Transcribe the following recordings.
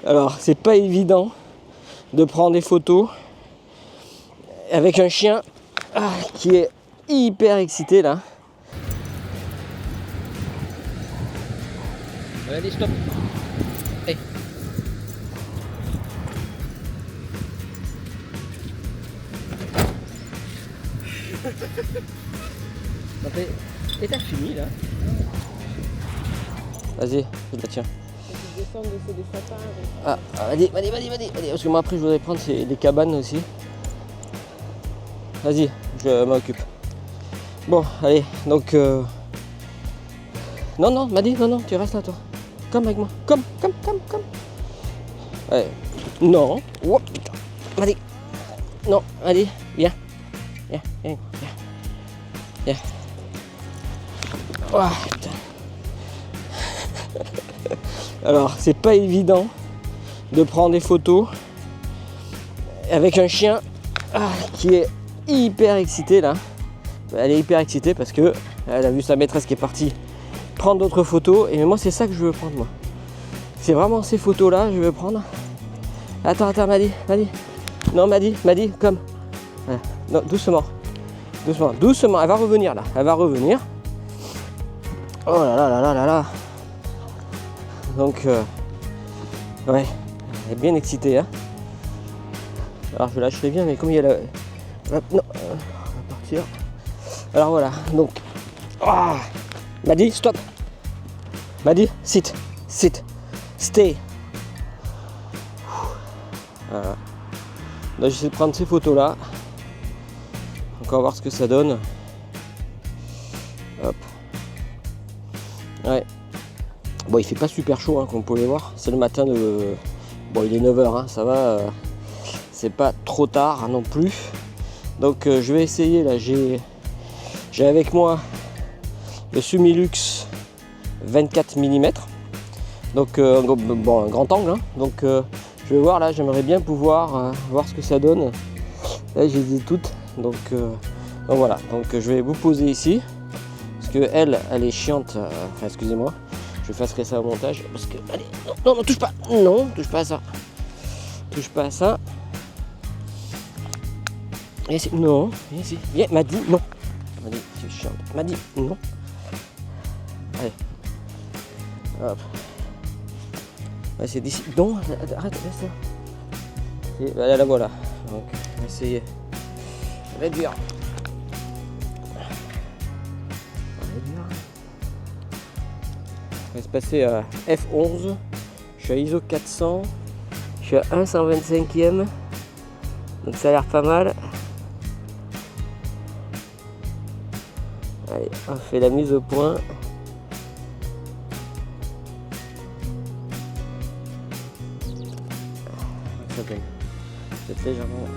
Alors, c'est pas évident de prendre des photos avec un chien qui est hyper excité là. Allez, stop. Hey. Et t'as fini là? Vas-y, je la tiens. Ah, vas-y, parce que moi après je voudrais prendre les cabanes aussi. Vas-y, je m'occupe. Bon, allez, donc non, Madi, non, tu restes là toi. Comme avec moi, comme. Ouais. Non, oh, putain. Madi. Non, allez, viens. Oh, putain. Alors, c'est pas évident de prendre des photos avec un chien qui est hyper excité là. Elle est hyper excitée parce que elle a vu sa maîtresse qui est partie prendre d'autres photos. Et moi, c'est ça que je veux prendre, moi. C'est vraiment ces photos là, je veux prendre. Attends, Madi. Non, Madi, comme. Non, doucement. Elle va revenir là. Oh là là. Donc, ouais, elle est bien excitée, hein. Alors, je lâcherai bien, mais comme il y a la... Hop, non, on va partir. Alors voilà, donc... Madi, stop. Madi, sit, stay. Voilà. Là, j'essaie de prendre ces photos-là. Donc, on va voir ce que ça donne. Hop. Ouais. Bon, il fait pas super chaud, hein, comme vous pouvez voir. C'est le matin de... Bon, il est 9h, hein, ça va. C'est pas trop tard non plus. Donc, je vais essayer, là. J'ai avec moi le Sumilux 24 mm. Donc, bon, un grand angle. Hein. Donc, je vais voir, là, j'aimerais bien pouvoir voir ce que ça donne. Là, j'ai dit toutes. Donc voilà. Donc, je vais vous poser ici. Parce que elle est chiante. Enfin, excusez-moi. Je ferai ça au montage parce que allez, non, touche pas. Non, touche pas à ça. Et non, viens, Madi, non. Madi, tu es chiante. Madi, non. Allez. Hop. Ouais, c'est d'ici. Non, arrête, laisse ça. Et la voilà. Donc, on va essayer. Réduire. On va se passer à F11. Je suis à ISO 400. Je suis à 1/125e. Donc ça a l'air pas mal. Allez, on fait la mise au point. Ça donne. C'est légèrement.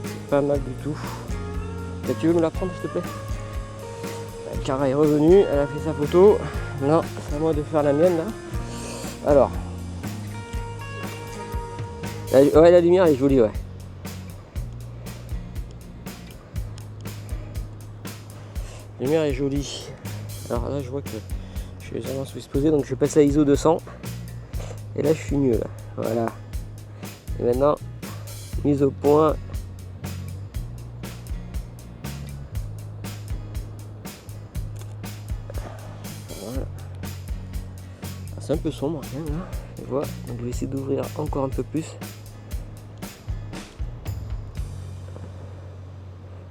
C'est pas mal du tout. Et tu veux nous la prendre s'il te plaît? Cara est revenue, elle a fait sa photo. Non, c'est à moi de faire la mienne là. Alors. Ouais, la lumière elle est jolie, ouais. La lumière est jolie. Alors là, je vois que je suis légèrement sous-exposé, donc je passe à ISO 200. Et là, je suis mieux là. Voilà. Et maintenant, mise au point. Voilà. C'est un peu sombre quand même là. Tu vois. Donc je vais essayer d'ouvrir encore un peu plus.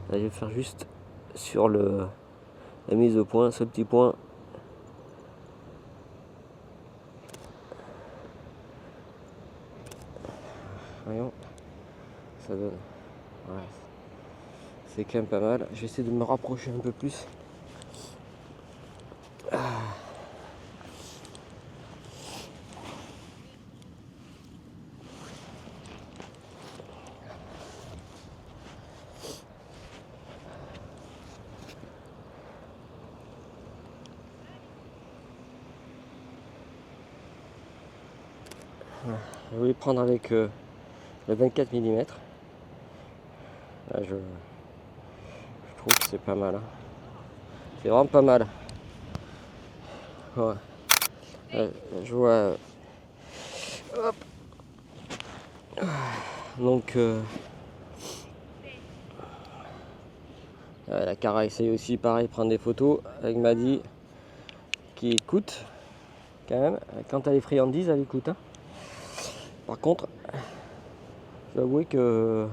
Là, je vais faire juste sur la mise au point, ce petit point. Voyons, ça donne. Ouais. C'est quand même pas mal. Je vais essayer de me rapprocher un peu plus. Je voulais prendre avec le 24 mm. Là, je trouve que c'est pas mal. Hein. C'est vraiment pas mal. Ouais. Je vois Hop. Donc la Cara essaye aussi pareil de prendre des photos avec Maddy qui écoute quand même. Quand elle est friandise, elle écoute. Hein. Par contre, je dois avouer que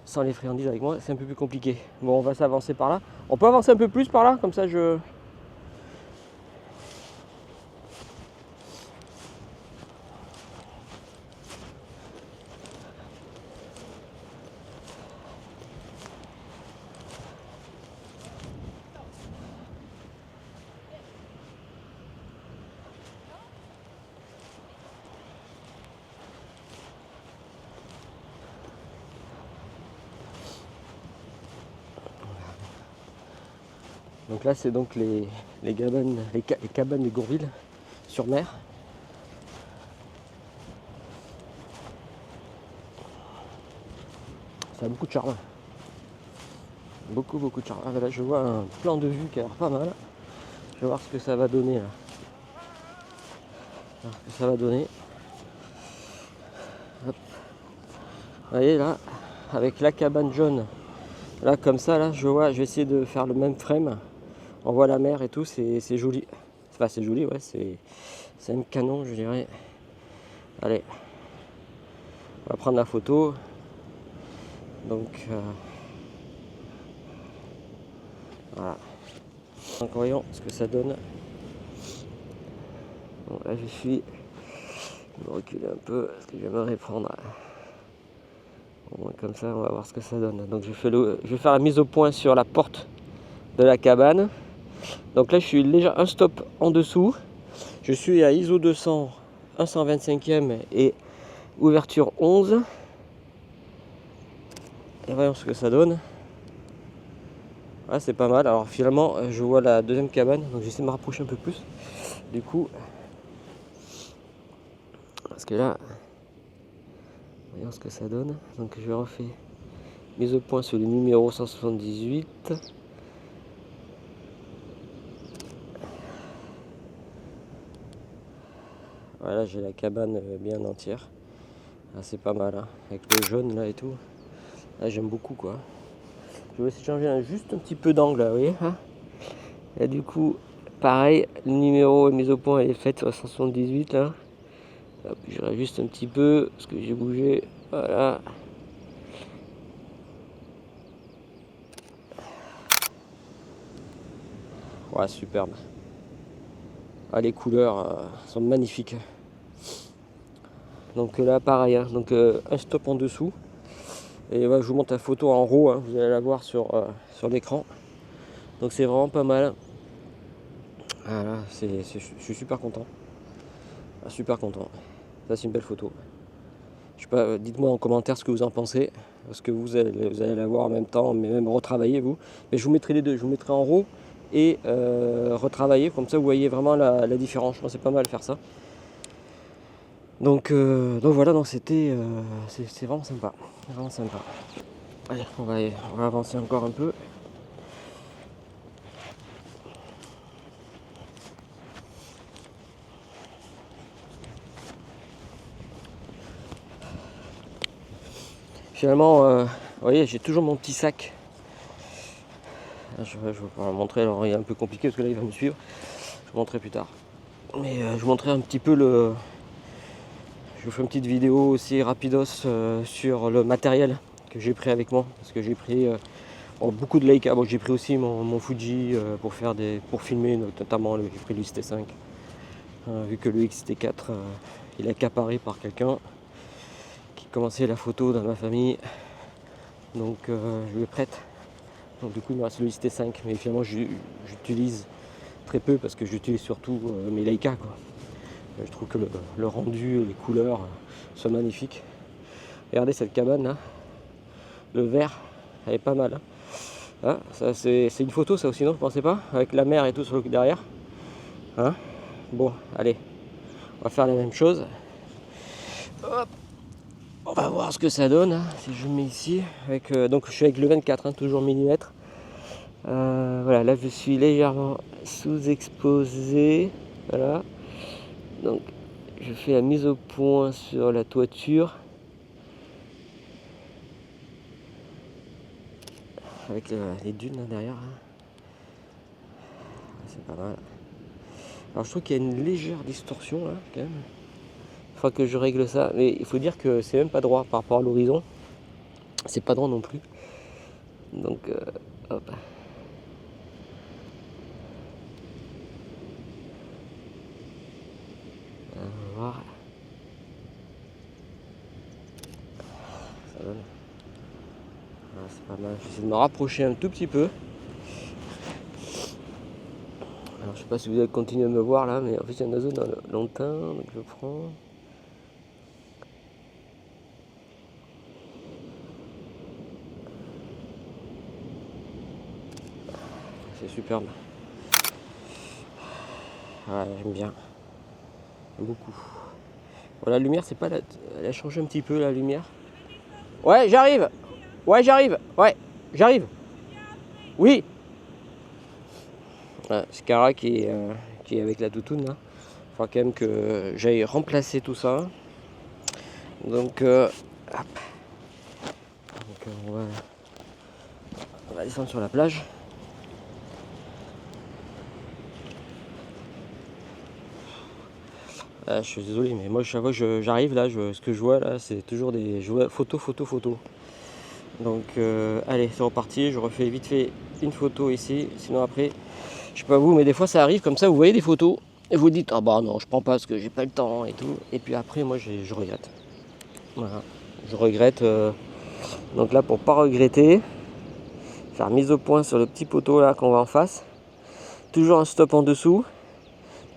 sans les friandises avec moi, c'est un peu plus compliqué. Bon, on va s'avancer par là. On peut avancer un peu plus par là, comme ça je... Donc là, c'est donc les cabanes de Gourville sur mer. Ça a beaucoup de charme. Beaucoup de charme. Ah, là, je vois un plan de vue qui a l'air pas mal. Je vais voir ce que ça va donner là. Alors, ce que ça va donner. Hop. Vous voyez là, avec la cabane jaune. Là comme ça, là, je vais essayer de faire le même frame. On voit la mer et tout, c'est joli. Enfin, c'est joli, ouais, c'est un canon, je dirais. Allez, on va prendre la photo. Donc, voilà. Donc, voyons ce que ça donne. Bon, là, je suis. Je vais reculer un peu, parce que j'aimerais prendre. Au moins, comme ça, on va voir ce que ça donne. Donc, je vais faire la mise au point sur la porte de la cabane. Donc là, je suis déjà un stop en dessous. Je suis à ISO 200, 125e et ouverture 11. Et voyons ce que ça donne. Ah, c'est pas mal. Alors finalement, je vois la deuxième cabane. Donc j'essaie de me rapprocher un peu plus. Du coup, parce que là, voyons ce que ça donne. Donc je refais mise au point sur le numéro 178. Voilà, j'ai la cabane bien entière. Ah, c'est pas mal, hein, avec le jaune là et tout. Là, j'aime beaucoup quoi. Je vais essayer de changer juste un petit peu d'angle là, vous voyez. Hein, et du coup, pareil, le numéro mise au point est fait sur 178 là. Hop, je réajuste un petit peu parce que j'ai bougé. Voilà. Ouais, superbe. Ah, les couleurs sont magnifiques. Donc là, pareil, hein, donc un stop en dessous. Et ouais, je vous montre la photo en RAW, hein, vous allez la voir sur l'écran. Donc c'est vraiment pas mal. Voilà, je suis super content. Ah, super content. Ça, c'est une belle photo. Je sais pas, dites-moi en commentaire ce que vous en pensez. Parce que vous allez la voir en même temps, mais même retravailler vous. Mais je vous mettrai les deux. Je vous mettrai en RAW et retravailler. Comme ça, vous voyez vraiment la différence. Je pense que c'est pas mal de faire ça. Donc voilà, donc c'était c'est vraiment sympa. Vraiment sympa. Allez, on va avancer encore un peu. Finalement, vous voyez, j'ai toujours mon petit sac. Je vais pas le montrer, alors il est un peu compliqué parce que là il va me suivre. Je vous montrerai plus tard. Mais je vous montrerai un petit peu Je vous fais une petite vidéo aussi rapidos sur le matériel que j'ai pris avec moi. Parce que j'ai pris beaucoup de Leica. Bon, j'ai pris aussi mon Fuji pour filmer, notamment j'ai pris le XT5. Vu que le XT4 il est accaparé par quelqu'un qui commençait la photo dans ma famille. Donc je lui prête. Donc du coup il me reste le XT5, mais finalement j'utilise très peu parce que j'utilise surtout mes Leica quoi. Je trouve que le rendu et les couleurs sont magnifiques. Regardez cette cabane là, le vert, elle est pas mal. Hein, ça, c'est une photo ça aussi, non? Vous pensez pas? Avec la mer et tout sur le derrière. Hein, bon, allez, on va faire la même chose. Hop. On va voir ce que ça donne hein, si je mets ici. Donc je suis avec le 24, hein, toujours millimètre. Voilà, là je suis légèrement sous-exposé. Voilà. Donc je fais la mise au point sur la toiture. Avec les dunes là derrière. C'est pas mal. Alors je trouve qu'il y a une légère distorsion là quand même. Il faudra que je règle ça. Mais il faut dire que c'est même pas droit par rapport à l'horizon. C'est pas droit non plus. Donc hop. On va voir. Ça donne. Ah, c'est pas mal. J'essaie de me rapprocher un tout petit peu. Alors je sais pas si vous allez continuer à me voir là, mais en fait il y a un oiseau dans le lointain, donc je prends. C'est superbe. Ouais, j'aime bien. J'aime beaucoup. Bon, la lumière, c'est pas la... Elle a changé un petit peu la lumière. Ouais, j'arrive. Ouais, j'arrive. Ouais, j'arrive. Oui. Ouais, Scara qui est avec la toutoune là. Il faudra quand même que j'aille remplacer tout ça. Donc, hop. Donc on va descendre sur la plage. Ah, je suis désolé, mais moi chaque fois que j'arrive là, ce que je vois là, c'est toujours des photos. Donc allez, c'est reparti. Je refais vite fait une photo ici. Sinon après, je sais pas vous, mais des fois ça arrive comme ça. Vous voyez des photos et vous dites ah bah non, je prends pas parce que j'ai pas le temps et tout. Et puis après, moi je regrette. Voilà, je regrette. Donc là, pour pas regretter, faire mise au point sur le petit poteau là qu'on va en face. Toujours un stop en dessous.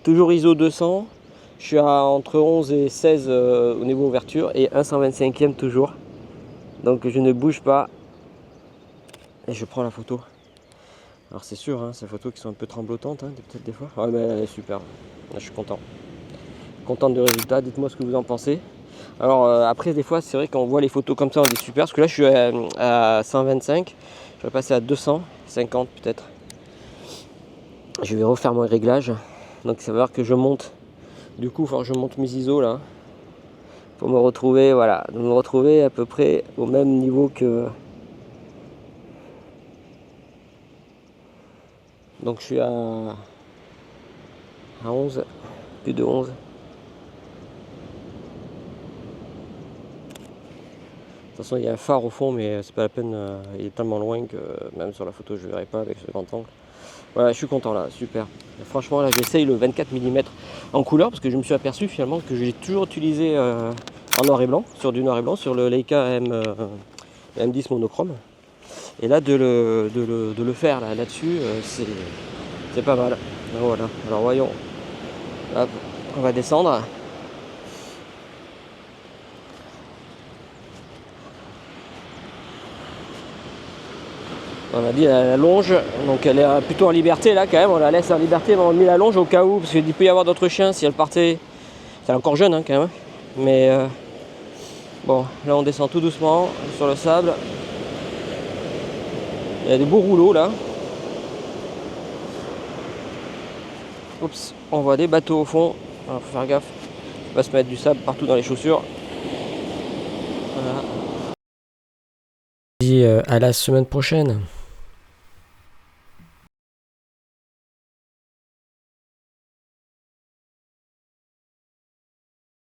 Toujours ISO 200. Je suis à entre 11 et 16 au niveau ouverture et 1 125e toujours. Donc je ne bouge pas et je prends la photo. Alors c'est sûr, hein, ces photos qui sont un peu tremblotantes, hein, peut-être des fois. Ouais, mais elle est super. Là, je suis content. Content du résultat. Dites-moi ce que vous en pensez. Alors après, des fois, c'est vrai qu'on voit les photos comme ça, on dit super. Parce que là, je suis à 125. Je vais passer à 250 peut-être. Je vais refaire mon réglage. Donc ça veut dire que je monte. Du coup, je monte mes ISO là. Pour me retrouver, voilà. Me retrouver à peu près au même niveau que... Donc je suis à 11, plus de 11. De toute façon, il y a un phare au fond, mais c'est pas la peine. Il est tellement loin que même sur la photo, je ne verrai pas avec ce grand angle. Voilà, je suis content là, super. Et franchement, là, j'essaye le 24 mm en couleur parce que je me suis aperçu finalement que j'ai toujours utilisé en noir et blanc, sur du noir et blanc, sur le Leica M10 monochrome. Et là, de le faire là-dessus, c'est pas mal. Voilà, alors voyons. Hop, on va descendre. On a dit la longe, donc elle est plutôt en liberté là quand même, on la laisse en liberté, mais on a mis la longe au cas où, parce qu'il peut y avoir d'autres chiens si elle partait. C'est encore jeune hein, quand même, mais bon, là on descend tout doucement sur le sable. Il y a des beaux rouleaux là. Oups, on voit des bateaux au fond, alors faut faire gaffe, on va se mettre du sable partout dans les chaussures. Voilà. À la semaine prochaine.